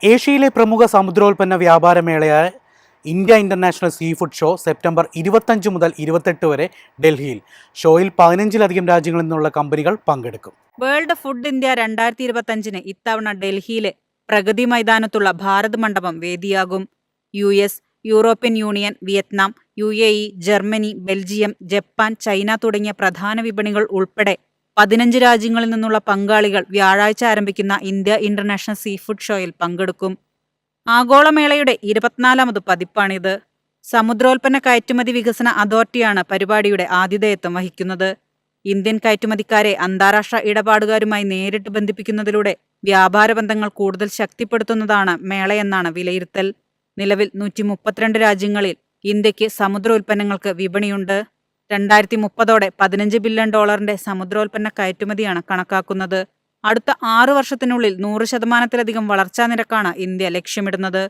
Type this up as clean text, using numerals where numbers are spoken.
ഏഷ്യയിലെ പ്രമുഖ സമുദ്രോൽപ്പന്ന വ്യാപാരമേളയായ India international seafood show September 25 മുതൽ 28 വരെ ഡൽഹിയിൽ. ഷോയിൽ 15-ലധികം രാജ്യങ്ങളിൽ നിന്നുള്ള കമ്പനികൾ പങ്കെടുക്കും. വേൾഡ് ഫുഡ് ഇന്ത്യ 2025 ഇത്തവണ ഡൽഹിയിലെ പ്രഗതി മൈതാനത്തുള്ള ഭാരത് മണ്ഡപം വേദിയാകും. US, European union, Vietnam, UAE, Germany, Belgium, Japan, China തുടങ്ങിയ പ്രധാന വിപണികൾ ഉൾപ്പെടെ 15 രാജ്യങ്ങളിൽ നിന്നുള്ള പങ്കാളികൾ വ്യാഴാഴ്ച ആരംഭിക്കുന്ന ഇന്ത്യ ഇന്റർനാഷണൽ സീ ഫുഡ് ഷോയിൽ പങ്കെടുക്കും. ആഗോളമേളയുടെ 24ാമത് പതിപ്പാണിത്. സമുദ്രോൽപ്പന്ന കയറ്റുമതി വികസന അതോറിറ്റിയാണ് പരിപാടിയുടെ ആതിഥേയത്വം വഹിക്കുന്നത്. ഇന്ത്യൻ കയറ്റുമതിക്കാരെ അന്താരാഷ്ട്ര ഇടപാടുകാരുമായി നേരിട്ട് ബന്ധിപ്പിക്കുന്നതിലൂടെ വ്യാപാര ബന്ധങ്ങൾ കൂടുതൽ ശക്തിപ്പെടുത്തുന്നതാണ് മേളയെന്നാണ് വിലയിരുത്തൽ. നിലവിൽ 132 രാജ്യങ്ങളിൽ ഇന്ത്യക്ക് സമുദ്രോൽപ്പന്നങ്ങൾക്ക് വിപണിയുണ്ട്. 2030ഓടെ $15 ബില്യൺ സമുദ്രോൽപ്പന്ന കയറ്റുമതിയാണ് കണക്കാക്കുന്നത്. അടുത്ത 6 വർഷത്തിനുള്ളിൽ 100%-ലധികം വളർച്ചാ നിരക്കാണ് ഇന്ത്യ ലക്ഷ്യമിടുന്നത്.